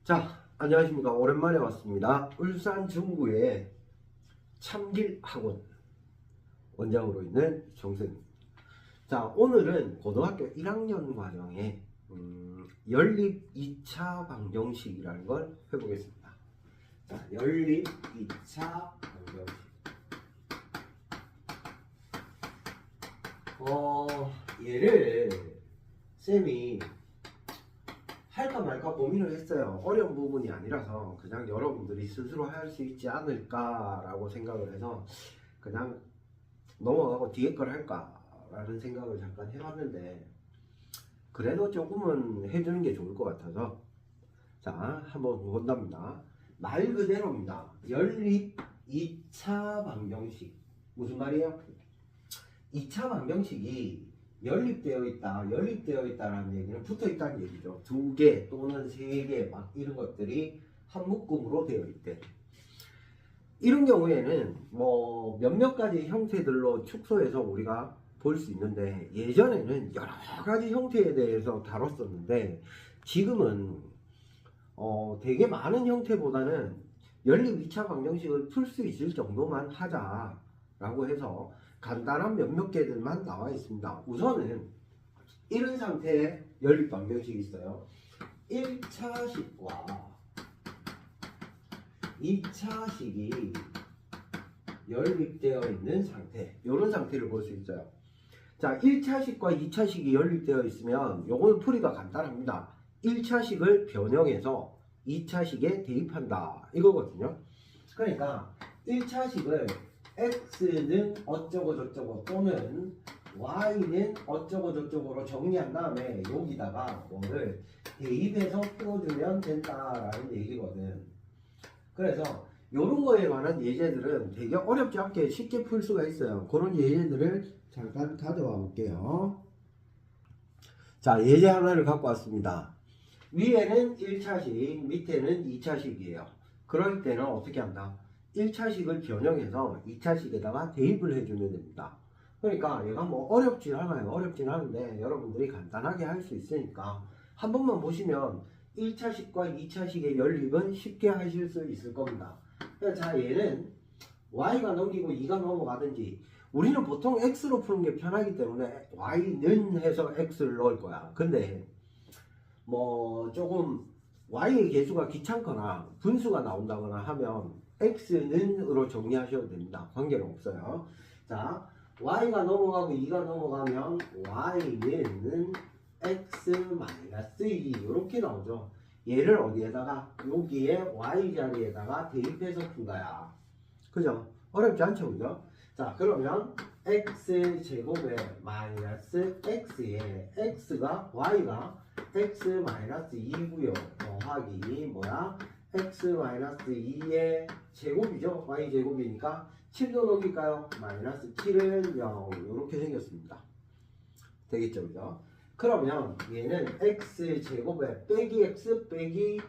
자, 안녕하십니까. 오랜만에 왔습니다. 울산 중구의 참길학원 원장으로 있는 정선입니다. 자, 오늘은 고등학교 1학년 과정의 연립 2차 방정식이라는 걸 해보겠습니다. 자, 연립 2차 방정식. 얘를 쌤이 할까 말까 고민을 했어요. 어려운 부분이 아니라서 그냥 여러분들이 스스로 할 수 있지 않을까라고 생각을 해서 그냥 넘어가고 뒤에 걸 할까라는 생각을 잠깐 해봤는데, 그래도 조금은 해주는 게 좋을 것 같아서 자, 한번 본답니다. 말 그대로입니다. 연립 2차 방정식. 무슨 말이에요? 2차 방정식이 연립되어 있다라는 얘기는 붙어 있다는 얘기죠. 두 개 또는 세 개 막 이런 것들이 한 묶음으로 되어 있대. 이런 경우에는 뭐 몇몇 가지 형태들로 축소해서 우리가 볼 수 있는데, 예전에는 여러 가지 형태에 대해서 다뤘었는데, 지금은 되게 많은 형태보다는 연립 2차 방정식을 풀 수 있을 정도만 하자라고 해서 간단한 몇몇 개들만 나와 있습니다. 우선은 이런 상태의 연립 방정식이 있어요. 1차식과 2차식이 연립되어 있는 상태, 이런 상태를 볼 수 있어요. 자, 1차식과 2차식이 연립되어 있으면 요거는 풀이가 간단합니다. 1차식을 변형해서 2차식에 대입한다 이거거든요. 그러니까 1차식을 x는 어쩌고 저쩌고 또는 y는 어쩌고 저쩌고로 정리한 다음에 여기다가 뭐를 대입해서 풀어주면 된다라는 얘기거든. 그래서 이런 거에 관한 예제들은 되게 어렵지 않게 쉽게 풀 수가 있어요. 그런 예제들을 잠깐 가져와 볼게요. 자, 예제 하나를 갖고 왔습니다. 위에는 1차식, 밑에는 2차식이에요. 그럴 때는 어떻게 한다? 1차식을 변형해서 2차식에다가 대입을 해주면 됩니다. 그러니까 얘가 뭐 어렵진 않아요. 어렵진 않은데 여러분들이 간단하게 할 수 있으니까 한 번만 보시면 1차식과 2차식의 연립은 쉽게 하실 수 있을 겁니다. 자, 얘는 y가 넘기고 2가 넘어가든지, 우리는 보통 x로 푸는 게 편하기 때문에 y는 해서 x를 넣을 거야. 근데 뭐 조금 y의 개수가 귀찮거나 분수가 나온다거나 하면 x는으로 정리하셔도 됩니다. 관계는 없어요. 자, y가 넘어가고 2가 넘어가면 y는 x-2 이렇게 나오죠. 얘를 어디에다가, 여기에 y 자리에다가 대입해서 푼 거야. 그죠? 어렵지 않죠, 그죠? 자, 그러면 x제곱에 마이너스 x에 x가 y가 x-2고요. 더하기 뭐야? x-2의 제곱이죠. y제곱이니까 7도 넘길까요? 마이너스 7은 0. 이렇게 생겼습니다. 되겠죠, 그죠? 그러면 얘는 x제곱에 빼기 x 빼기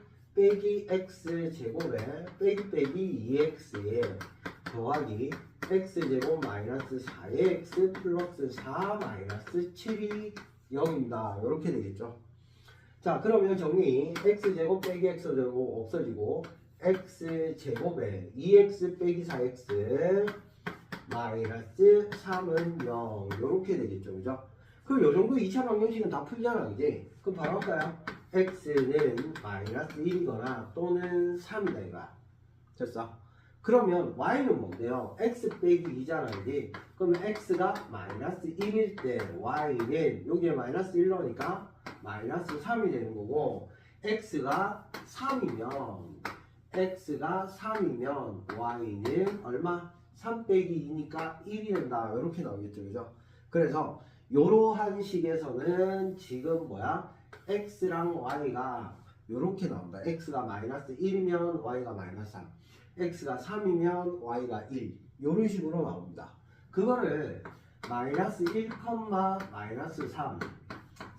x제곱에 빼기 2x에 더하기 x제곱 마이너스 4x 플러스 4 마이너스 7이 0입니다. 이렇게 되겠죠. 자, 그러면 정리. x제곱 빼기 x제곱 없어지고 x제곱에 2x 빼기 4x 마이너스 3은 0 이렇게 되겠죠. 그죠? 그럼 요 정도 2차 방정식은 다 풀잖아, 그지? 그럼 바로 할까요? x는 마이너스 1이거나 또는 3이다 이거야. 됐어? 그러면 y는 뭔데요? x 빼기 2잖아, 그지? 그러면 x가 마이너스 1일 때 y는 여기에 마이너스 1 넣으니까 마이너스 3이 되는 거고, x가 3이면 y는 얼마? 3 빼기 2니까 1이 된다. 이렇게 나오겠죠, 그죠? 그래서 이러한 식에서는 지금 뭐야? x랑 y가 이렇게 나온다. x가 마이너스 1이면 y가 마이너스 3, x가 3이면 y가 1, 이런 식으로 나옵니다. 그거를 마이너스 1, 마이너스 3,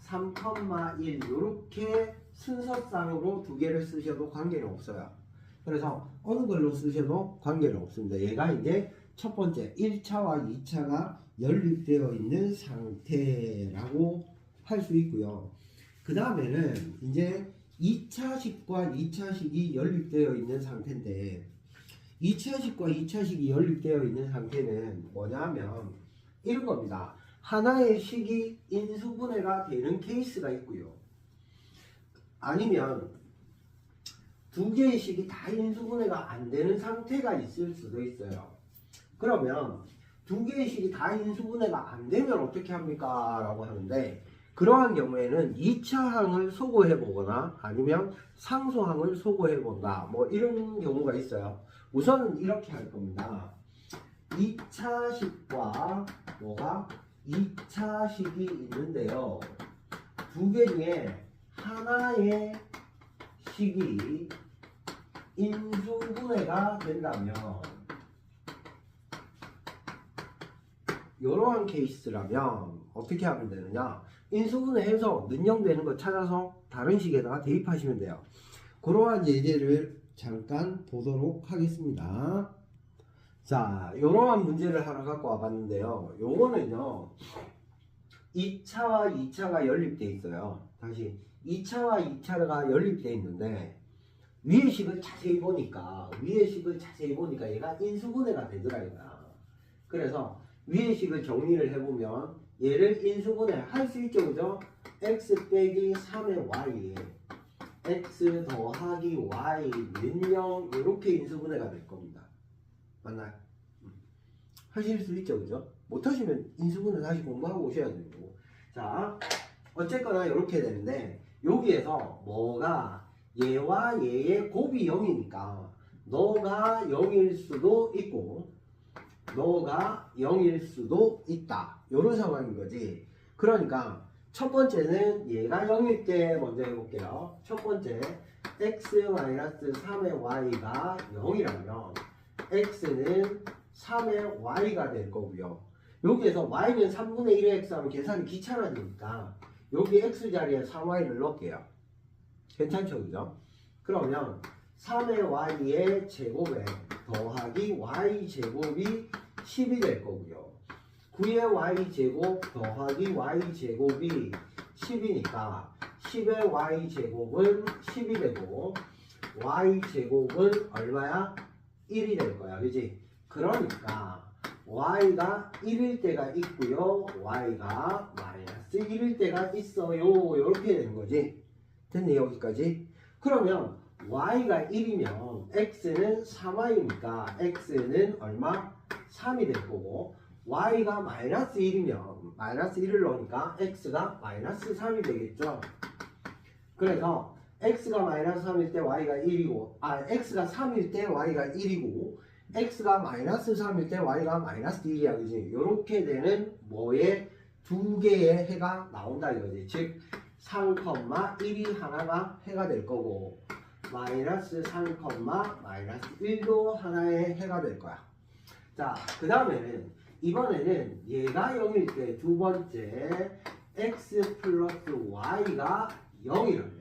3,1 이렇게 순서상으로 두 개를 쓰셔도 관계는 없어요. 그래서 어느 걸로 쓰셔도 관계는 없습니다. 얘가 이제 첫 번째 1차와 2차가 연립되어 있는 상태라고 할 수 있고요. 그 다음에는 이제 2차식과 2차식이 연립되어 있는 상태인데 2차식과 2차식이 연립되어 있는 상태는 뭐냐면 이런 겁니다. 하나의 식이 인수분해가 되는 케이스가 있고요. 아니면 두 개의 식이 다 인수분해가 안 되는 상태가 있을 수도 있어요. 그러면 두 개의 식이 다 인수분해가 안 되면 어떻게 합니까? 라고 하는데 그러한 경우에는 2차항을 소거해 보거나 아니면 상수항을 소거해 본다. 뭐 이런 경우가 있어요. 우선은 이렇게 할 겁니다. 2차식과 뭐가 2차식이 있는데요. 두 개 중에 하나의 식이 인수분해가 된다면 이러한 케이스라면 어떻게 하면 되느냐, 인수분해해서 능용되는 거 찾아서 다른 식에다가 대입하시면 돼요. 그러한 예제를 잠깐 보도록 하겠습니다. 자, 이러한 문제를 하나 갖고 와봤는데요. 요거는요 2차와 2차가 연립되어 있어요. 다시 2차와 2차가 연립되어 있는데 위의 식을 자세히 보니까 얘가 인수분해가 되더라 이거야. 그래서 위의 식을 정리를 해보면 얘를 인수분해 할 수 있죠, 그죠? x 빼기 3의 y x 더하기 y는 0 이렇게 인수분해가 될 겁니다. 맞나요? 하실 수 있죠, 그죠? 못하시면 인수분해 다시 공부하고 오셔야 되고. 자, 어쨌거나 이렇게 되는데 여기에서 뭐가 얘와 얘의 곱이 0이니까 너가 0일 수도 있고 너가 0일 수도 있다. 이런 상황인 거지. 그러니까 첫 번째는 얘가 0일 때 먼저 해볼게요. 첫 번째 x-3의 y가 0이라면 x는 3의 y가 될 거고요. 여기에서 y는 3분의 1의 x 하면 계산이 귀찮아지니까 여기 x 자리에 3y를 넣을게요. 괜찮죠, 그죠? 그러면 3의 y의 제곱에 더하기 y 제곱이 10이 될 거고요. 9의 y 제곱 더하기 y 제곱이 10이니까 10의 y 제곱은 10이 되고 y 제곱은 얼마야? 1이 될 거야, 그지? 그러니까 y가 1일 때가 있고요, y가 마이너스 1일 때가 있어요. 이렇게 되는 거지. 됐네, 여기까지. 그러면 y가 1이면 x는 3y니까 x는 얼마? 3이 될 거고 y가 마이너스 1이면 마이너스 1을 넣으니까 x가 마이너스 3이 되겠죠. 그래서 x가 마이너스 3일 때 y가 1이고 x가 3일 때 y가 1이고 x가 마이너스 3일 때 y가 마이너스 1이야, 그지? 이렇게 되는 뭐에 두 개의 해가 나온다 이거지. 즉 3,1이 하나가 해가 될 거고 마이너스 3, 마이너스 1도 하나의 해가 될 거야. 자, 그 다음에는 이번에는 얘가 0일 때 두 번째 x 플러스 y가 0이라면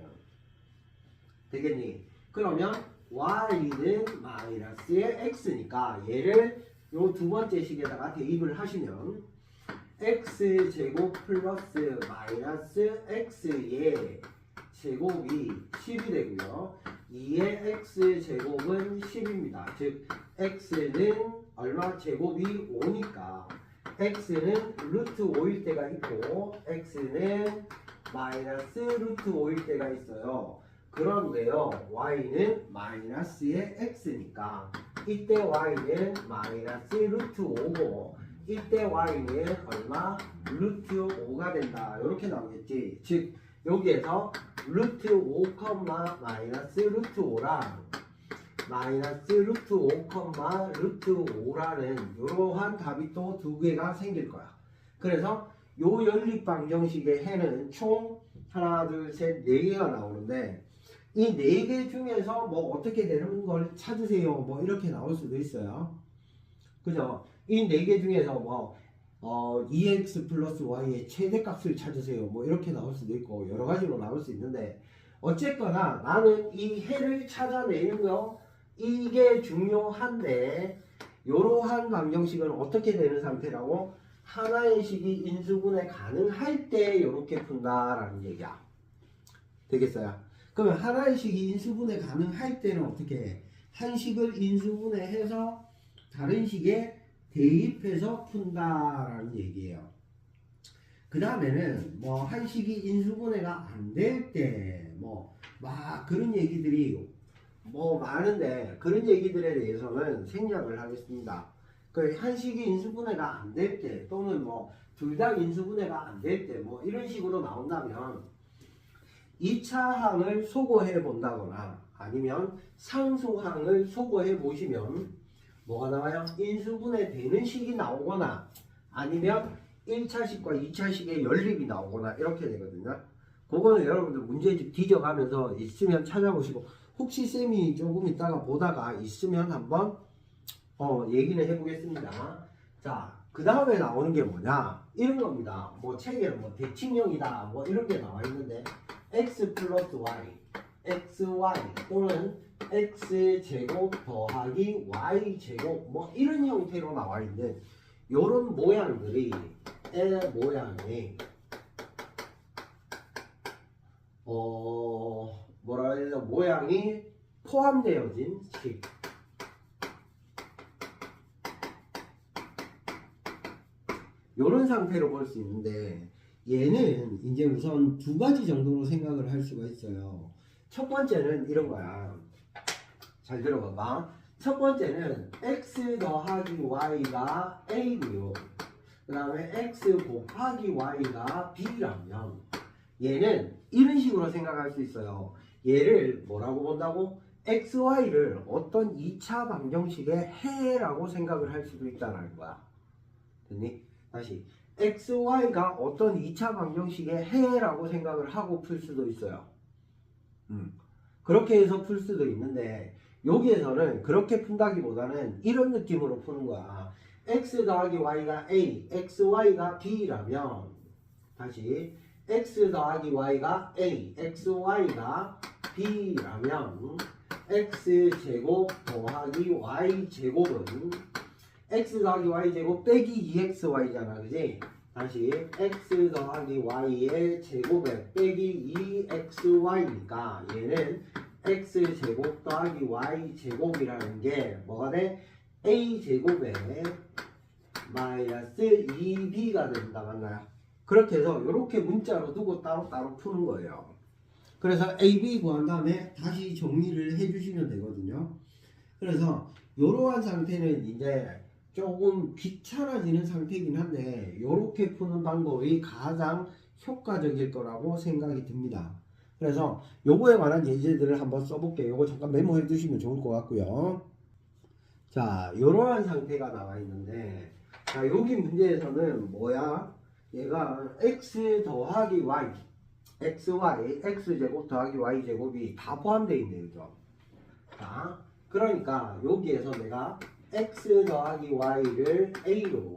되겠니? 그러면 y는 마이너스의 x니까 얘를 요 두 번째 식에다가 대입을 하시면 x제곱 플러스 마이너스 x의 제곱이 10이 되고요. 2의 x제곱은 10입니다. 즉 x는 얼마? 제곱이 5니까 x는 루트 5일 때가 있고 x는 마이너스 루트 5일 때가 있어요. 그런데요 y는 마이너스의 x니까 이때 y는 마이너스 루트 5고 이때 y는 얼마? 루트 5가 된다. 이렇게 나오겠지. 즉 여기에서 루트 5, 마이너스 루트 5랑 마이너스 루트 5, 루트 5라는 이러한 답이 또 두 개가 생길 거야. 그래서 요 연립 방정식의 해는 총 하나, 둘, 셋, 네 개가 나오는데 이 네 개 중에서 뭐 어떻게 되는 걸 찾으세요. 뭐 이렇게 나올 수도 있어요. 그죠? 이 네 개 중에서 뭐 2x 플러스 y의 최대값을 찾으세요. 뭐 이렇게 나올 수도 있고 여러 가지로 나올 수 있는데 어쨌거나 나는 이 해를 찾아내는 거 이게 중요한데 이러한 방정식은 어떻게 되는 상태라고? 하나의 식이 인수분해 가능할 때 이렇게 푼다라는 얘기야. 되겠어요? 그러면 하나의 식이 인수분해 가능할 때는 어떻게 해? 한 식을 인수분해해서 다른 식에 대입해서 푼다라는 얘기예요. 그 다음에는 뭐 한 식이 인수분해가 안 될 때 뭐 막 그런 얘기들이 뭐 많은데 그런 얘기들에 대해서는 생략을 하겠습니다. 그 한 식이 인수분해가 안 될 때 또는 뭐 둘 다 인수분해가 안 될 때 뭐 이런 식으로 나온다면 2차 항을 소거해 본다거나 아니면 상수항을 소거해 보시면 뭐가 나와요? 인수분해 되는 식이 나오거나 아니면 1차식과 2차식의 연립이 나오거나 이렇게 되거든요. 그거는 여러분들 문제집 뒤져가면서 있으면 찾아보시고 혹시 쌤이 조금 있다가 보다가 있으면 한번 얘기는 해보겠습니다. 자, 그 다음에 나오는 게 뭐냐? 이런 겁니다. 뭐 책에는 뭐 대칭형이다 뭐 이런 게 나와 있는데 x 플러스 y, xy 또는 x제곱 더하기 y제곱 뭐 이런 형태로 나와 있는데 요런 모양들이 모양이 뭐라 해야 되나 모양이 포함되어진 식 요런 상태로 볼 수 있는데 얘는 이제 우선 두 가지 정도로 생각을 할 수가 있어요. 첫 번째는 이런 거야. 잘 들어봐봐. 첫 번째는 x 더하기 y가 a고요. 그 다음에 x 곱하기 y가 b라면 얘는 이런 식으로 생각할 수 있어요. 얘를 뭐라고 본다고? xy를 어떤 2차 방정식의 해라고 생각을 할 수도 있다는 거야. 됐니? 다시 xy가 어떤 2차 방정식의 해라고 생각을 하고 풀 수도 있어요. 그렇게 해서 풀 수도 있는데 여기에서는 그렇게 푼다기보다는 이런 느낌으로 푸는 거야. x 더하기 y가 a, xy가 b라면 다시 x 더하기 y가 a, xy가 b라면 x제곱 더하기 y제곱은 x 더하기 y제곱 빼기 2xy잖아. 그지? 다시 x 더하기 y의 제곱에 빼기 2xy니까 얘는 x제곱 더하기 y제곱이라는 게 뭐가 돼? a제곱에 마이너스 2b가 된다. 맞나요? 그렇게 해서 이렇게 문자로 두고 따로따로 푸는 거예요. 그래서 ab 구한 다음에 다시 정리를 해주시면 되거든요. 그래서 이러한 상태는 이제 조금 귀찮아지는 상태이긴 한데 이렇게 푸는 방법이 가장 효과적일 거라고 생각이 듭니다. 그래서 요거에 관한 예제들을 한번 써볼게요. 요거 잠깐 메모해 두시면 좋을 것 같고요. 자, 이러한 상태가 나와 있는데 자, 여기 문제에서는 뭐야? 얘가 x 더하기 y, xy, x제곱 더하기 y제곱이 다 포함되어 있네요. 그죠? 자, 그러니까 여기에서 내가 x 더하기 y를 a로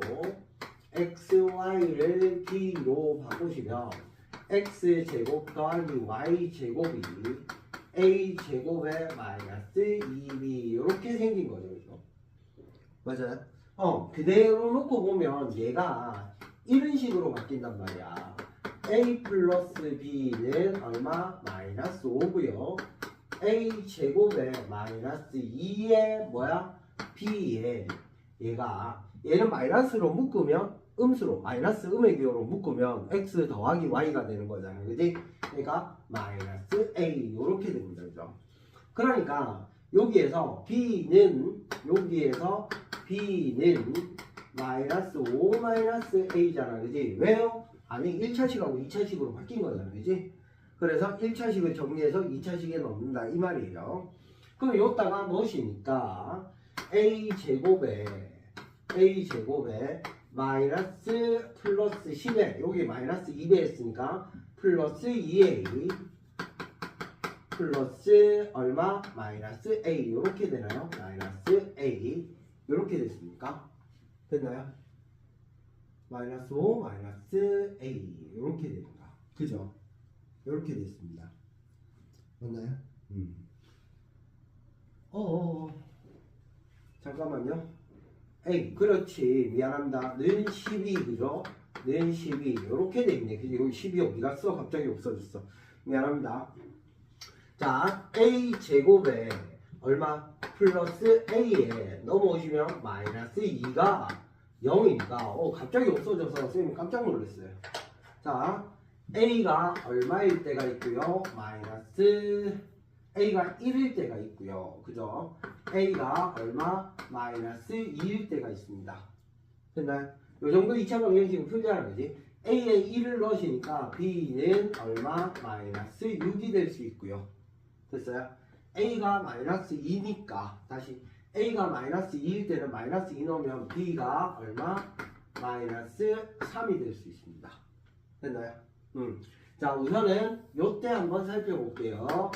xy를 b로 바꾸시면 x제곱 더하기 y제곱이 a제곱에 마이너스 2b 이렇게 생긴 거죠. 그죠? 맞아요? 그대로 놓고 보면 얘가 이런 식으로 바뀐단 말이야. a 플러스 b는 얼마? 마이너스 5고요. a제곱에 마이너스 2에 뭐야? b에 얘는 마이너스로 묶으면 음수로 마이너스 음의 기호로 묶으면 x 더하기 y가 되는 거잖아요. 그지? 그러니까 마이너스 a 이렇게 됩니다. 그죠? 그러니까 여기에서 b는 마이너스 5 마이너스 a잖아. 그지? 왜요? 아니 1차식하고 2차식으로 바뀐 거잖아. 그지? 그래서 1차식을 정리해서 2차식에 넣는다 이 말이에요. 그럼 여기다가 넣으시니까 a제곱에 마이너스 플러스 10에 여기 마이너스 2배 했으니까 플러스 2a 플러스 얼마? 마이너스 a 이렇게 되나요? 마이너스 a 이렇게 됐습니까? 됐나요? 마이너스 5 마이너스 a 이렇게 됩니다. 그죠? 이렇게 됐습니다. 맞나요? 잠깐만요. 에이, 그렇지. 미안합니다. 는 12, 그죠? 는 12. 이렇게 돼 있네. 그지? 여기 12 어디 갔어? 갑자기 없어졌어. 미안합니다. 자, a 제곱에 얼마? 플러스 a에 넘어오시면 마이너스 2가 0이니까 갑자기 없어져서 선생님 깜짝 놀랐어요. 자, a가 얼마일 때가 있고요. 마이너스 a가 1일 때가 있고요. 그죠? a가 얼마? 마이너스 2일 때가 있습니다. 됐나요? 요 정도 2차 방정식은 풀리하는 거지. a에 1을 넣으시니까 b는 얼마? 마이너스 6이 될 수 있고요. 됐어요? a가 마이너스 2니까 다시 a가 마이너스 2일 때는 마이너스 2 넣으면 b가 얼마? 마이너스 3이 될 수 있습니다. 됐나요? 자, 우선은 요때 한번 살펴볼게요.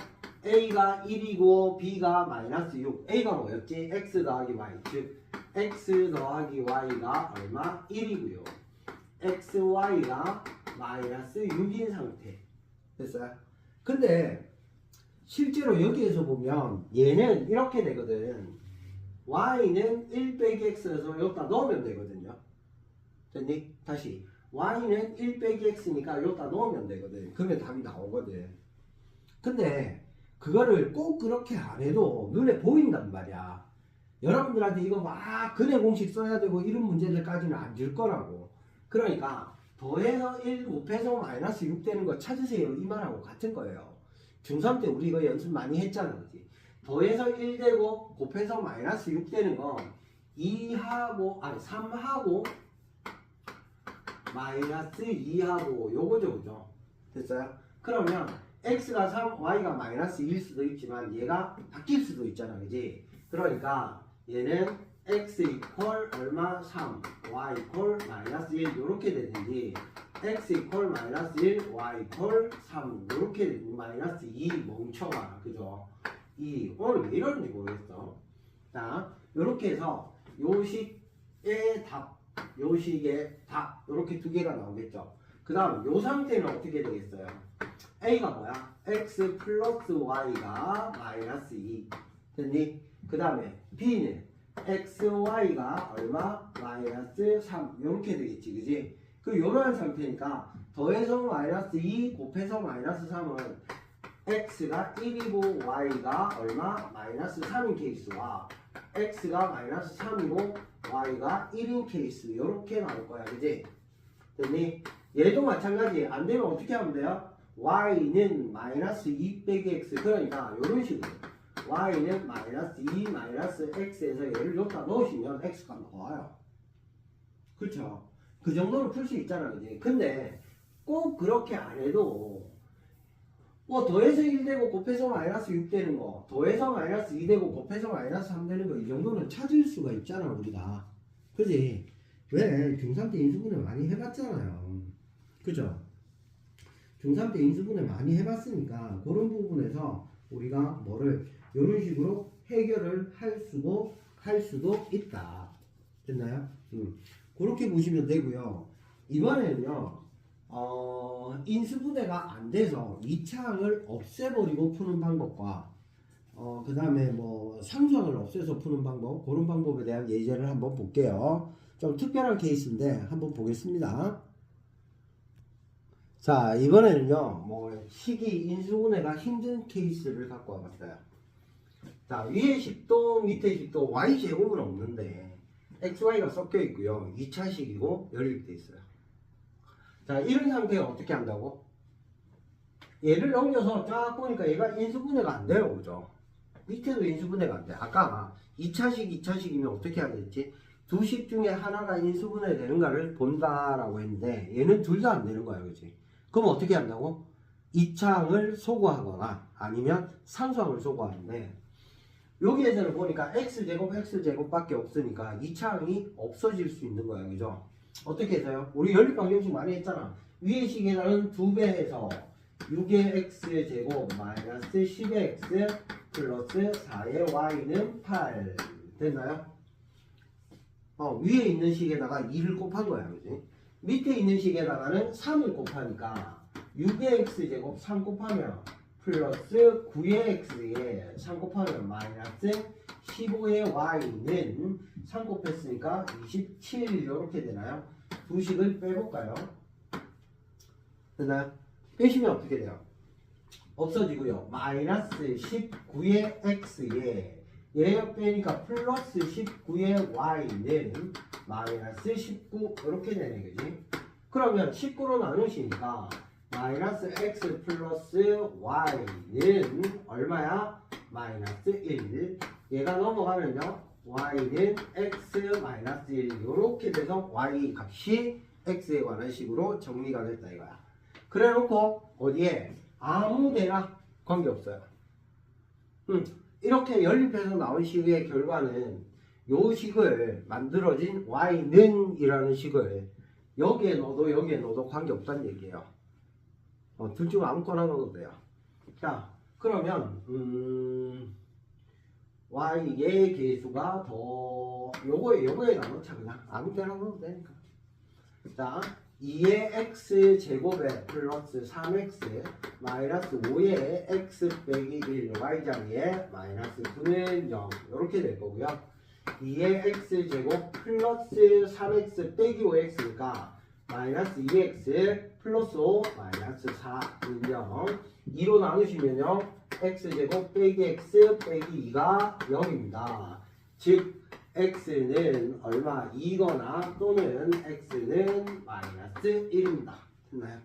a가 1이고 b가 마이너스 6. a가 뭐였지? x 더하기 y. 즉 x 더하기 y가 얼마? 1이고요. xy가 마이너스 6인 상태. 됐어요? 근데 실제로 여기에서 보면 얘는 이렇게 되거든. y는 1 빼기 x에서 여기다 넣으면 되거든요. 됐니? 다시 y는 1 빼기 x니까 여기다 넣으면 되거든. 그러면 답이 나오거든. 근데 그거를 꼭 그렇게 안 해도 눈에 보인단 말이야. 여러분들한테 이거 막 근해 공식 써야 되고 이런 문제들까지는 안 줄 거라고. 그러니까 더해서 1 곱해서 마이너스 6 되는 거 찾으세요. 이 말하고 같은 거예요. 중3 때 우리 이거 연습 많이 했잖아. 그치? 더해서 1 되고 곱해서 마이너스 6 되는 거 2하고 아니 3하고 마이너스 2하고 요거죠. 그죠? 됐어요? 그러면 x가 3, y가 마이너스 2일 수도 있지만 얘가 바뀔 수도 있잖아. 그지? 그러니까 얘는 x 이퀄 얼마? 3, y 이퀄 마이너스 1 요렇게 되든지 x 이퀄 마이너스 1, y 이퀄 3 요렇게 되든지 마이너스 2 멍청아. 그죠? 2 오늘 왜 이러는지 모르겠어. 자, 요렇게 해서 요식의 답 요식의 답 요렇게 두 개가 나오겠죠. 그 다음 요 상태는 어떻게 되겠어요? a가 뭐야? x 플러스 y가 마이너스 2 됐니? 그 다음에 b는 xy가 얼마? 마이너스 3 요렇게 되겠지. 그지? 그 요런 상태니까 더해서 마이너스 2 곱해서 마이너스 3은 x가 1이고 y가 얼마? 마이너스 3인 케이스와 x가 마이너스 3이고 y가 1인 케이스 요렇게 나올 거야. 그지? 됐니? 얘도 마찬가지. 안 되면 어떻게 하면 돼요? y는 마이너스 2 빼기 x 그러니까 요런 식으로 y는 마이너스 2 마이너스 x에서 얘를 여기다 넣으시면 x가 나와요. 그렇죠? 그 정도로 풀 수 있잖아. 그지? 근데 꼭 그렇게 안 해도 뭐 더해서 1 되고 곱해서 마이너스 6 되는 거 더해서 마이너스 2 되고 곱해서 마이너스 3 되는 거 이 정도는 찾을 수가 있잖아. 우리가. 그지? 왜? 중3 때 인수분해 많이 해봤잖아요. 그죠? 중3 때 인수분해 많이 해봤으니까 그런 부분에서 우리가 뭐를 이런 식으로 해결을 할 수도 있다. 됐나요? 그렇게 보시면 되고요. 이번에는요. 인수분해가 안 돼서 2차항을 없애버리고 푸는 방법과 그 다음에 뭐 상수항을 없애서 푸는 방법 그런 방법에 대한 예제를 한번 볼게요. 좀 특별한 케이스인데 한번 보겠습니다. 자, 이번에는요 뭐 식이 인수분해가 힘든 케이스를 갖고 와봤어요. 자, 위에 10도 밑에 10도 y제곱은 없는데 xy가 섞여 있고요 2차식이고 연립돼 있어요. 자, 이런 상태에 어떻게 한다고? 얘를 넘겨서 쫙 보니까 얘가 인수분해가 안 돼요. 그죠? 밑에도 인수분해가 안 돼. 아까 2차식, 2차식이면 어떻게 하겠지? 두 식 중에 하나가 인수분해 되는가를 본다라고 했는데 얘는 둘 다 안 되는 거야. 그치? 그럼 어떻게 한다고? 2차항을 소거하거나 아니면 상수항을 소거하는데 여기에서는 보니까 x제곱 밖에 없으니까 2차항이 없어질 수 있는 거야. 그죠? 어떻게 해서요? 우리 연립방정식 많이 했잖아. 위의 식에다는 2배 해서 6의 x제곱 마이너스 10의 x 플러스 4의 y는 8 됐나요? 위에 있는 식에다가 2를 곱한 거야. 그지? 밑에 있는 식에다가는 3을 곱하니까 6의 x제곱 3 곱하면 플러스 9의 x에 3 곱하면 마이너스 15의 y는 3 곱했으니까 27 이렇게 되나요? 두 식을 빼볼까요? 됐나요? 빼시면 어떻게 돼요? 없어지고요. 마이너스 19의 x에 얘 빼니까 플러스 19의 y는 마이너스 19 이렇게 되네 그지? 그러면 19로 나누시니까 마이너스 x 플러스 y는 얼마야? 마이너스 1. 얘가 넘어가면요 y는 x 마이너스 1 이렇게 돼서 y 값이 x에 관한 식으로 정리가 됐다 이거야. 그래 놓고 어디에 아무데나 관계없어요. 이렇게 연립해서 나온 식의 결과는 요 식을 만들어진 y는 이라는 식을 여기에 넣어도 여기에 넣어도 관계없다는 얘기예요. 둘 중 아무거나 넣어도 돼요. 자 그러면 y의 계수가 더 요거에 나눠자 그냥 아무 데나 넣어도 되니까. 자 2의 x제곱에 플러스 3x 마이너스 5의 x 빼기 1 y장에 마이너스 9는 0 이렇게 될 거고요. 2의 x제곱 플러스 3x 빼기 5x니까 마이너스 2x 플러스 5 마이너스 4는 0 2로 나누시면요 x제곱 빼기 x 빼기 2가 0입니다. 즉 x는 얼마 2거나 또는 x는 마이너스 1입니다. 됐나요?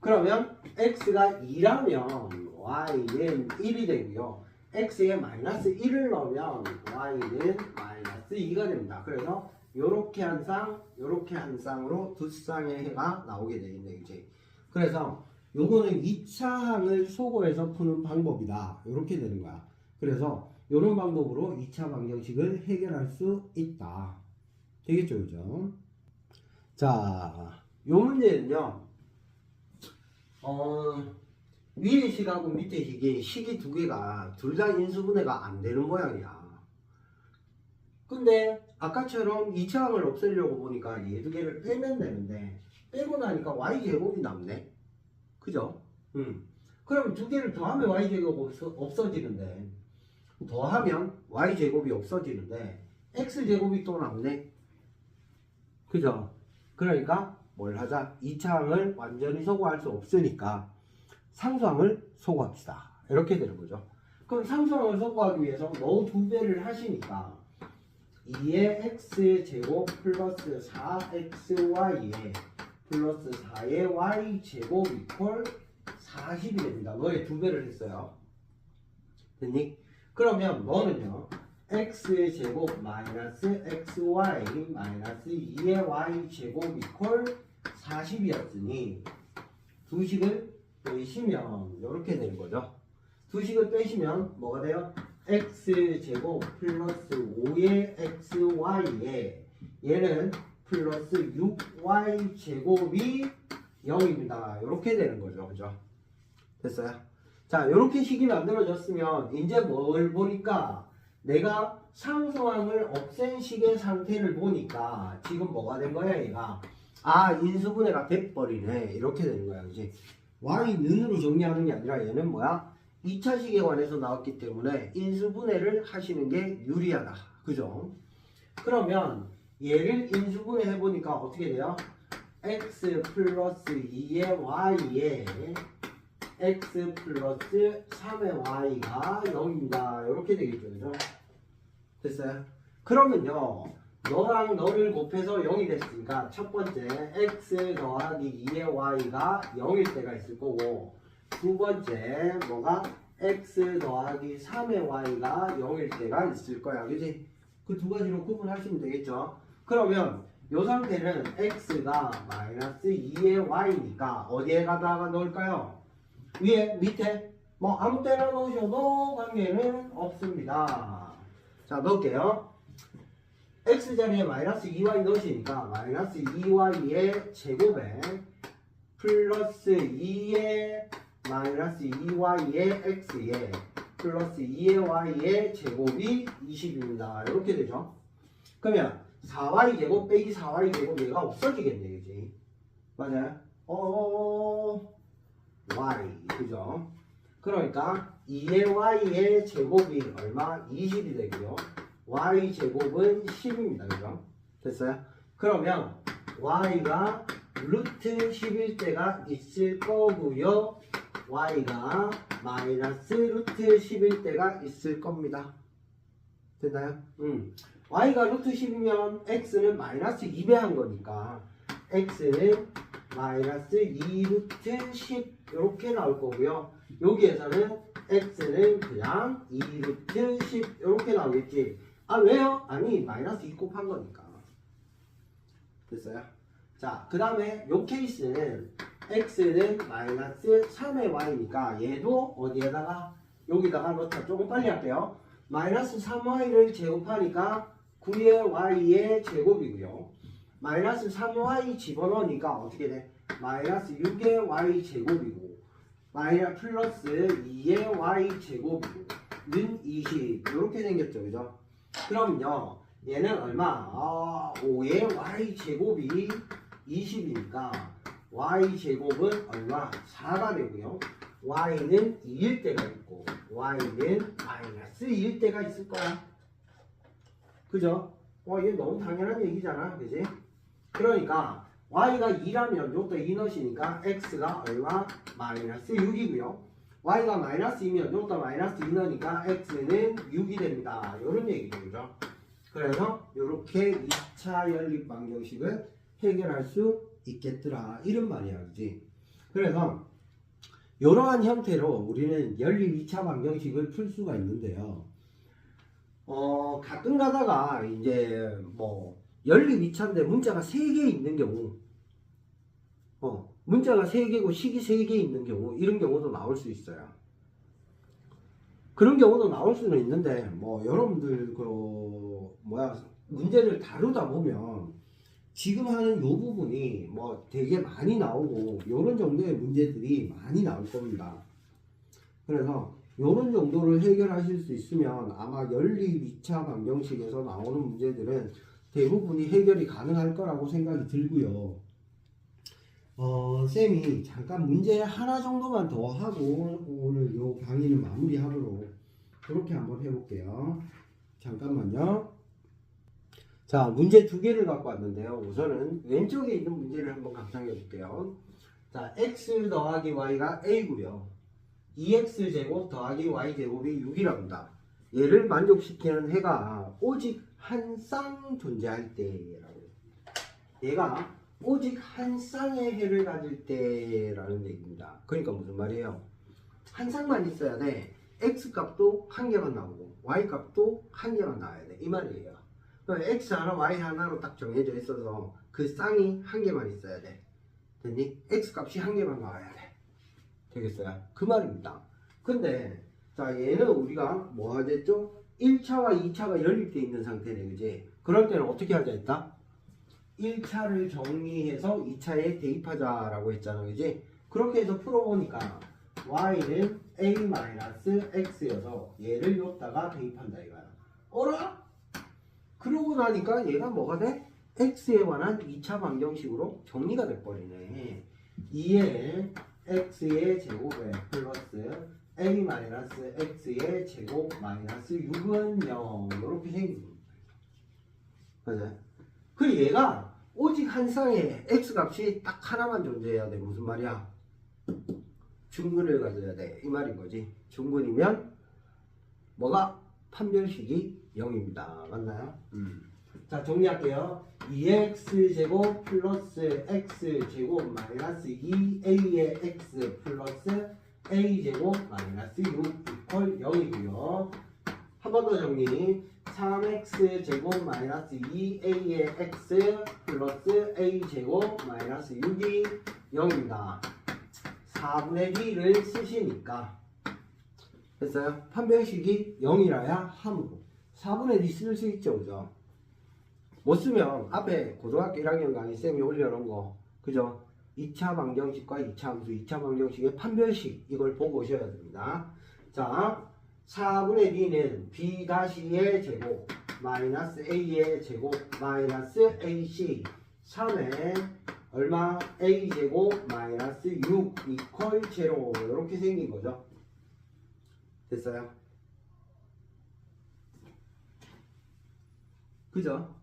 그러면 x가 2라면 y는 1이 되고요. x에 마이너스 1을 넣으면 y는 마이너스 2가 됩니다. 그래서 요렇게 한 쌍, 요렇게 한 쌍으로 두 쌍의 해가 나오게 되겠네요. 이제. 그래서 요거는 2차 항을 소거해서 푸는 방법이다. 요렇게 되는 거야. 그래서 요런 방법으로 2차 방정식을 해결할 수 있다. 되겠죠, 그죠? 자, 요 문제는요, 위의 식하고 밑에 식이 두 개가 둘 다 인수분해가 안 되는 모양이야. 근데 아까처럼 2차 항을 없애려고 보니까 얘 두 개를 빼면 되는데 빼고 나니까 y제곱이 남네. 그죠? 그럼 두 개를 더하면 y제곱 없어지는데 더하면 y제곱이 없어지는데 x제곱이 또 남네. 그죠? 그러니까 뭘 하자? 2차항을 완전히 소거할 수 없으니까 상수항을 소거합시다. 이렇게 되는 거죠. 그럼 상수항을 소거하기 위해서 너 두 배를 하시니까 2의 x제곱 플러스 4xy에 플러스 4의 y제곱 이퀄 40이 됩니다. 너의 두 배를 했어요. 됐니? 그러면 너는요 x제곱 마이너스 xy 마이너스 2의 y제곱 이퀄 40이었으니 두 식을 빼시면 이렇게 되는 거죠. 두 식을 빼시면 뭐가 돼요? x제곱 플러스 5의 xy에 얘는 플러스 6y제곱이 0입니다. 이렇게 되는 거죠. 그죠? 됐어요? 자, 이렇게 식이 만들어졌으면 이제 뭘 보니까 내가 상수항을 없앤 식의 상태를 보니까 지금 뭐가 된 거야 얘가? 아, 인수분해가 돼버리네. 이렇게 되는 거야. 그지? y는으로 정리하는 게 아니라 얘는 뭐야? 2차 식에 관해서 나왔기 때문에 인수분해를 하시는 게 유리하다. 그죠? 그러면 얘를 인수분해 해보니까 어떻게 돼요? x 플러스 2의 y에 x 플러스 3의 y가 0입니다. 이렇게 되겠죠. 그죠? 됐어요? 그러면요. 너랑 너를 곱해서 0이 됐으니까 첫 번째 x 더하기 2의 y가 0일 때가 있을 거고 두 번째 뭐가 x 더하기 3의 y가 0일 때가 있을 거야. 그지? 그 두 가지로 구분하시면 되겠죠. 그러면 이 상태는 x가 마이너스 2의 y니까 어디에 가다가 넣을까요? 위에? 밑에? 뭐 아무 때나 넣으셔도 관계는 없습니다. 자 넣을게요. x자리에 마이너스 2y 넣으시니까 마이너스 2y의 제곱에 플러스 2의 마이너스 2y의 x에 플러스 2의 y의 제곱이 20입니다. 이렇게 되죠. 그러면 4y 제곱 빼기 4y 제곱 얘가 없어지겠네. 그지? 맞아요? y 그죠? 그러니까 2의 y의 제곱이 얼마? 20이 되고요. y 제곱은 10입니다. 그죠? 됐어요? 그러면 y가 루트 10일 때가 있을 거고요. y가 마이너스 루트 10일 때가 있을 겁니다. 됐나요? y가 루트 10이면 x는 마이너스 2배 한 거니까 x는 마이너스 2 루트 10 이렇게 나올 거고요. 여기에서는 x는 그냥 2 루트 10 이렇게 나오겠지. 아 왜요? 아니 마이너스 2 곱한 거니까. 됐어요? 자, 그 다음에 요 케이스는 x는 마이너스 3의 y니까 얘도 어디에다가 여기다가 넣자. 조금 빨리 할게요. 마이너스 3y를 제곱하니까 9의 y의 제곱이고요. 마이너스 3y 집어넣으니까 어떻게 돼? 마이너스 6의 y 제곱이고 마이너스 플러스 2의 y 제곱이고 는 20 이렇게 생겼죠. 그죠? 그럼요. 얘는 얼마? 5의 y 제곱이 20이니까 y 제곱은 얼마? 4가 되고요. y는 2일 때가 있고 y는 마이너스 2일 때가 있을 거야. 그죠? 이게 너무 당연한 얘기잖아. 그지? 그러니까 y가 2라면 요것도 2 넣으시니까 x가 얼마? 마이너스 6이고요. y가 마이너스 2면 요것도 마이너스 2 넣으니까 x는 6이 됩니다. 요런 얘기죠. 그죠? 그래서 요렇게 2차 연립 방정식을 해결할 수 있겠더라. 이런 말이야. 그지? 그래서 이러한 형태로 우리는 연립 2차 방정식을 풀 수가 있는데요. 가끔 가다가 이제 뭐 연립 2차인데 문자가 3개 있는 경우 문자가 3개고 식이 3개 있는 경우 이런 경우도 나올 수 있어요. 그런 경우도 나올 수는 있는데 뭐 여러분들 문제를 다루다 보면 지금 하는 요 부분이 뭐 되게 많이 나오고 요런 정도의 문제들이 많이 나올 겁니다. 그래서 요런 정도를 해결하실 수 있으면 아마 연립 2차 방정식에서 나오는 문제들은 대부분이 해결이 가능할 거라고 생각이 들고요. 쌤이 잠깐 문제 하나 정도만 더 하고 오늘 요 강의는 마무리하도록 그렇게 한번 해볼게요. 잠깐만요. 자, 문제 2개를 갖고 왔는데요. 우선은 왼쪽에 있는 문제를 한번 감상해 볼게요. 자, x 더하기 y가 a고요. 2x제곱 더하기 y제곱이 6이랍니다. 얘를 만족시키는 해가 오직 한 쌍 존재할 때라고. 얘가 오직 한 쌍의 해를 가질 때라는 얘기입니다. 그러니까 무슨 말이에요? 한 쌍만 있어야 돼. x값도 한 개만 나오고 y값도 한 개만 나와야 돼. 이 말이에요. x 하나 y 하나로 딱 정해져 있어서 그 쌍이 한 개만 있어야 돼. 됐니? x 값이 한 개만 나와야 돼. 되겠어요? 그 말입니다. 근데 자 얘는 우리가 뭐 하겠죠? 1차와 2차가 연립되어 있는 상태네. 그지? 그럴 때는 어떻게 하자 했다? 1차를 정리해서 2차에 대입하자라고 했잖아. 그지? 그렇게 해서 풀어보니까 y는 a-x여서 얘를 여기다가 대입한다 이거야. 어라? 그러고 나니까 얘가 뭐가 돼? x에 관한 2차 방정식으로 정리가 돼버리네. 2에 x의 제곱에 플러스 a-x의 제곱 마이너스 6은 0 이렇게 생긴 겁니다. 맞아요? 그 얘가 오직 한 쌍에 x값이 딱 하나만 존재해야 돼. 무슨 말이야? 중근을 가져야 돼. 이 말인 거지. 중근이면 뭐가? 판별식이 0입니다. 맞나요? 자, 정리할게요. 2x제곱 플러스 x제곱 마이너스 2a의 x 플러스 a제곱 마이너스 6 이퀄 0이고요. 한 번 더 정리. 3x제곱 마이너스 2a의 x 플러스 a제곱 마이너스 6이 0입니다. 4분의 d를 쓰시니까 됐어요? 판별식이 0이라야 함으로 4분의 d 쓸 수 있죠. 그죠? 못 쓰면 앞에 고등학교 1학년 강의 쌤이 올려놓은 거 그죠? 2차 방정식과 2차 함수 2차 방정식의 판별식 이걸 보고 오셔야 됩니다. 자, 4분의 d는 b-의 제곱 마이너스 a의 제곱 마이너스 ac 3에 얼마? a제곱 마이너스 6 이퀄 0 이렇게 생긴 거죠. 됐어요? 그죠?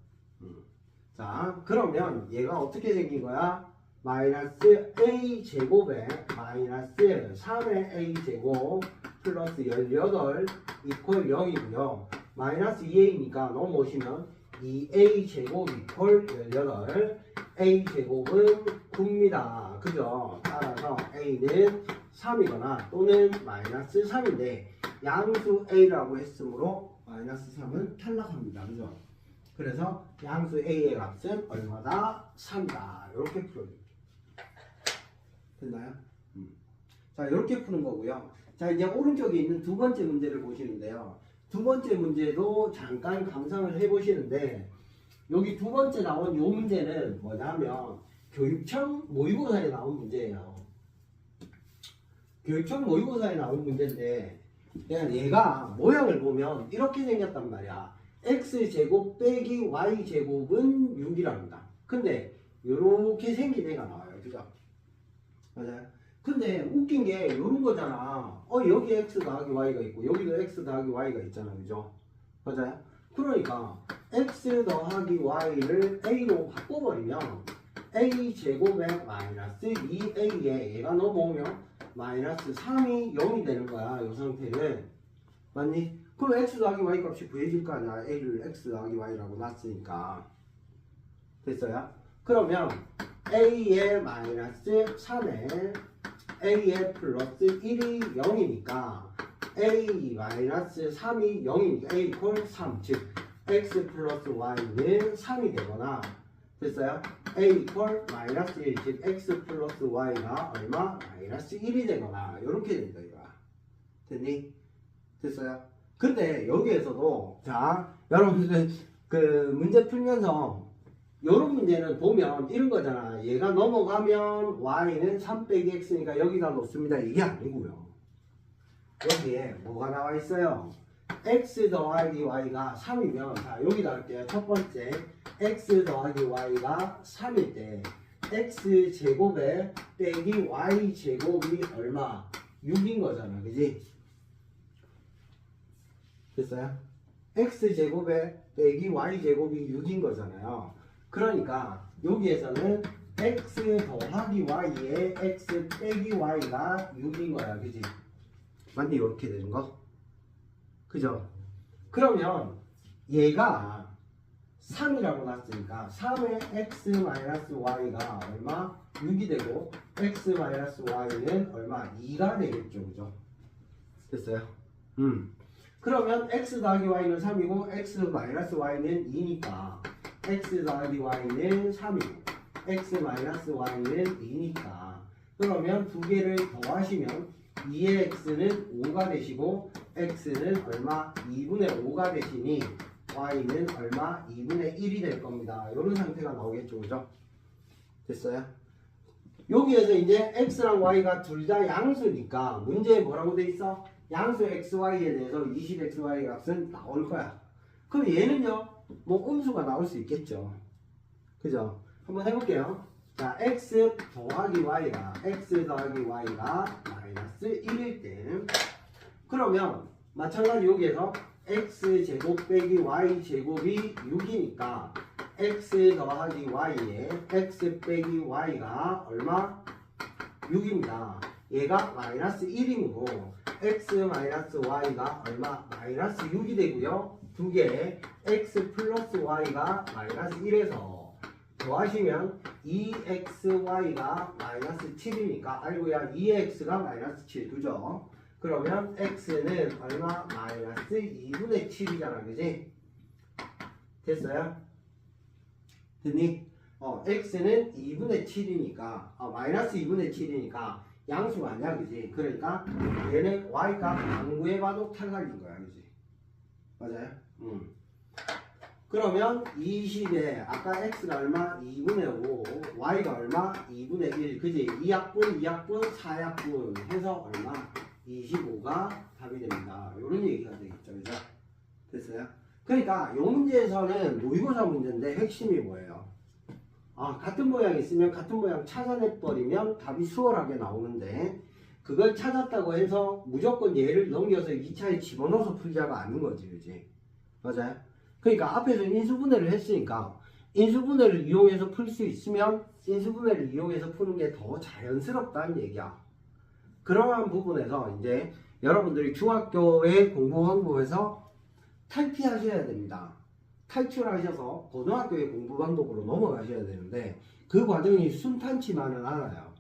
자, 그러면 얘가 어떻게 생긴 거야? 마이너스 a 제곱에 마이너스 3의 a 제곱 플러스 18 이퀄 0이고요. 마이너스 2a니까 넘어오시면 2a 제곱 이퀄 18 a 제곱은 9입니다. 그죠? 따라서 a는 3이거나 또는 마이너스 3인데 양수 a라고 했으므로 마이너스 3은 탈락합니다. 그죠? 그래서 양수 a의 값은 얼마다? 3이다. 이렇게 풀어줄게요. 됐나요? 자, 이렇게 푸는 거고요. 자, 이제 오른쪽에 있는 두 번째 문제를 보시는데요. 두 번째 문제도 잠깐 감상을 해보시는데 여기 두 번째 나온 이 문제는 뭐냐면 교육청 모의고사에 나온 문제예요. 교육청 모의고사에 나온 문제인데 그냥 얘가 모양을 보면 이렇게 생겼단 말이야. x제곱 빼기 y제곱은 6이랍니다. 근데 이렇게 생긴 애가 나와요. 그죠? 맞아요? 근데 웃긴 게 이런 거잖아. 여기 x 더하기 y가 있고 여기도 x 더하기 y가 있잖아. 그죠? 맞아요? 그러니까 x 더하기 y를 a로 바꿔버리면 a 제곱에 마이너스 2a에 얘가 넘어오면 마이너스 3이 0이 되는 거야. 이 상태는. 맞니? 그럼 x 더하기 y 값이 구해질 거 아니야. a를 x 더하기 y라고 놨으니까. 됐어요? 그러면 a의 마이너스 3에 a의 플러스 1이 0이니까 a 마이너스 3이 0이니까 a 이퀄 3. 즉 x 플러스 y는 3이 되거나 됐어요? a 이퀄 마이너스 1. 즉 x 플러스 y가 얼마? 마이너스 1이 되거나 이렇게 된다 이거야. 됐니? 됐어요? 근데 여기에서도 자 여러분들 그 문제 풀면서 요런 문제는 보면 이런 거잖아. 얘가 넘어가면 y는 3 빼기 x니까 여기다 놓습니다. 이게 아니고요. 여기에 뭐가 나와 있어요? x 더하기 y가 3이면 자 여기다 할게요. 첫 번째 x 더하기 y가 3일 때 x 제곱에 빼기 y 제곱이 얼마? 6인 거잖아. 그지? 됐어요? x 제곱에 빼기 y 제곱이 6인 거잖아요. 그러니까 여기에서는 x 더하기 y에 x 빼기 y가 6인 거야. 그지? 맞니? 이렇게 되는 거? 그죠? 그러면 얘가 3이라고 놨으니까 3의 x 마이너스 y가 얼마? 6이 되고 x 마이너스 y는 얼마? 2가 되겠죠. 그죠? 됐어요? 그러면 x 더하기 y는 3이고 x 마이너스 y는 2니까 x 더하기 y는 3이고 x 마이너스 y는 2니까 그러면 두 개를 더하시면 2의 x는 5가 되시고 x는 얼마? 2분의 5가 되시니 y는 얼마? 2분의 1이 될 겁니다. 이런 상태가 나오겠죠. 그죠? 됐어요? 여기에서 이제 x랑 y가 둘 다 양수니까 문제에 뭐라고 돼 있어? 양수 xy에 대해서 20xy 값은 나올 거야. 그럼 얘는요? 뭐 음수가 나올 수 있겠죠. 그죠? 한번 해볼게요. 자, x 더하기 y가 마이너스 1일 때 그러면 마찬가지 여기에서 x제곱 빼기 y제곱이 6이니까 x 더하기 y에 x 빼기 y가 얼마? 6입니다. 얘가 마이너스 1이므로 x 마이너스 y가 얼마? 마이너스 6이 되고요. 두 개에 x 플러스 y가 마이너스 1에서 더하시면 2xy가 마이너스 7이니까 아이고야 2x가 마이너스 7 그죠? 그러면 x는 얼마? 마이너스 2분의 7이잖아. 그지? 됐어요? 됐니? x는 2분의 7이니까 마이너스 2분의 7이니까 양수가 아니야. 그지? 그러니까 얘는 y값 안 구해봐도 탈락인 거야. 그지? 맞아요? 그러면 20에 아까 x가 얼마? 2분의 5 y가 얼마? 2분의 1 그지? 2약분 4약분 해서 얼마? 25가 답이 됩니다. 이런 얘기가 되겠죠. 그죠? 됐어요? 그러니까 이 문제에서는 모의고사 문제인데 핵심이 뭐예요? 같은 모양이 있으면 같은 모양 찾아내버리면 답이 수월하게 나오는데 그걸 찾았다고 해서 무조건 얘를 넘겨서 2차에 집어넣어서 풀자가 아닌 거지. 그지? 맞아요? 그러니까 앞에서 인수분해를 했으니까 인수분해를 이용해서 풀 수 있으면 인수분해를 이용해서 푸는 게 더 자연스럽다는 얘기야. 그러한 부분에서 이제 여러분들이 중학교의 공부 방법에서 탈피하셔야 됩니다. 탈출하셔서 고등학교의 공부 방법으로 넘어가셔야 되는데 그 과정이 순탄치만은 않아요.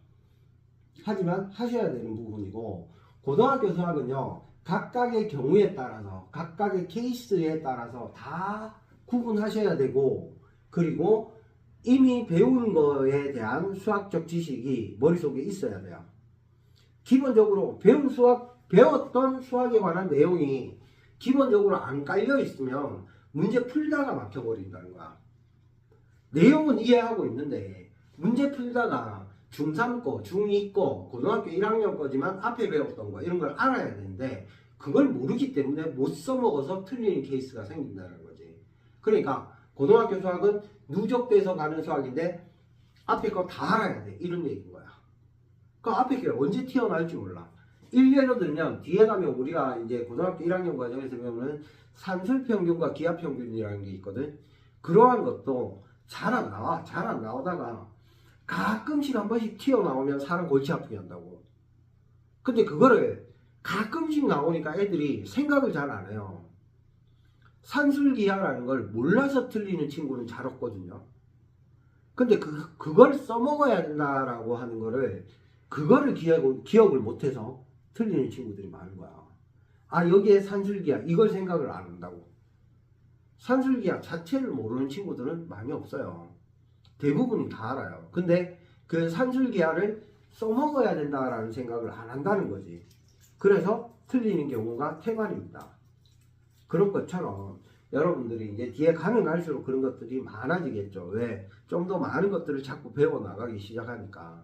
하지만 하셔야 되는 부분이고, 고등학교 수학은요 각각의 경우에 따라서 각각의 케이스에 따라서 다 구분하셔야 되고, 그리고 이미 배운 거에 대한 수학적 지식이 머릿속에 있어야 돼요. 기본적으로 배웠던 수학에 관한 내용이 기본적으로 안 깔려 있으면 문제 풀다가 막혀버린다는 거야. 내용은 이해하고 있는데 문제 풀다가 중3 거, 중2 거, 고등학교 1학년 거지만 앞에 배웠던 거 이런 걸 알아야 되는데 그걸 모르기 때문에 못 써먹어서 틀리는 케이스가 생긴다는 거지. 그러니까 고등학교 수학은 누적돼서 가는 수학인데 앞에 거 다 알아야 돼, 이런 얘기인 거야. 그 앞에 게 언제 튀어나올지 몰라. 일례로 들면 뒤에 가면 우리가 이제 고등학교 1학년 과정에서 배우는 산술평균과 기하평균이라는 게 있거든. 그러한 것도 잘 안 나와. 잘 안 나오다가 가끔씩 한 번씩 튀어나오면 사람 골치 아프게 한다고. 근데 그거를 가끔씩 나오니까 애들이 생각을 잘 안 해요. 산술기하라는 걸 몰라서 틀리는 친구는 잘 없거든요. 근데 그걸 써먹어야 된다라고 하는 거를, 그거를 기억을 못해서 틀리는 친구들이 많은 거야. 아, 여기에 산술기하, 이걸 생각을 안 한다고. 산술기하 자체를 모르는 친구들은 많이 없어요. 대부분이 다 알아요. 근데 그 산술기하를 써먹어야 된다라는 생각을 안 한다는 거지. 그래서 틀리는 경우가 태반입니다. 그런 것처럼 여러분들이 이제 뒤에 가면 갈수록 그런 것들이 많아지겠죠. 왜? 좀 더 많은 것들을 자꾸 배워나가기 시작하니까.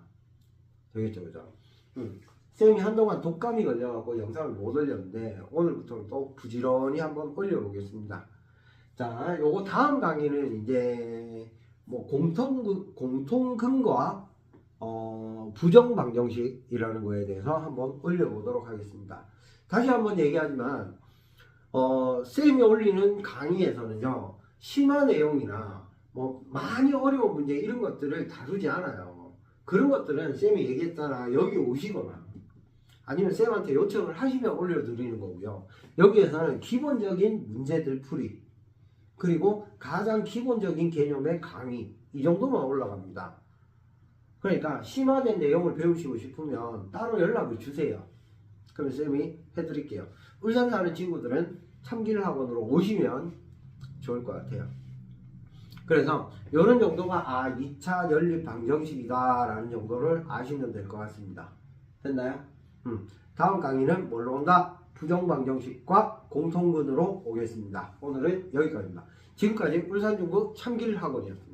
되겠죠, 그죠? 쌤이 한동안 독감이 걸려갖고 영상을 못 올렸는데 오늘부터는 또 부지런히 한번 올려보겠습니다. 자, 요거 다음 강의는 이제 뭐 공통근거와 부정방정식이라는 거에 대해서 한번 올려보도록 하겠습니다. 다시 한번 얘기하지만 쌤이 올리는 강의에서는요 심화 내용이나 뭐 많이 어려운 문제 이런 것들을 다루지 않아요. 그런 것들은 쌤이 얘기했잖아, 여기 오시거나 아니면 쌤한테 요청을 하시면 올려드리는 거고요. 여기에서는 기본적인 문제들 풀이, 그리고 가장 기본적인 개념의 강의, 이 정도만 올라갑니다. 그러니까 심화된 내용을 배우시고 싶으면 따로 연락을 주세요. 그러면 쌤이 해드릴게요. 울산 사는 친구들은 참길학원으로 오시면 좋을 것 같아요. 그래서 이런 정도가 2차 연립 방정식이다 라는 정도를 아시면 될 것 같습니다. 됐나요? 다음 강의는 뭘로 온다? 부정방정식과 공통근으로 오겠습니다. 오늘은 여기까지입니다. 지금까지 울산중국 참길학원이었습니다.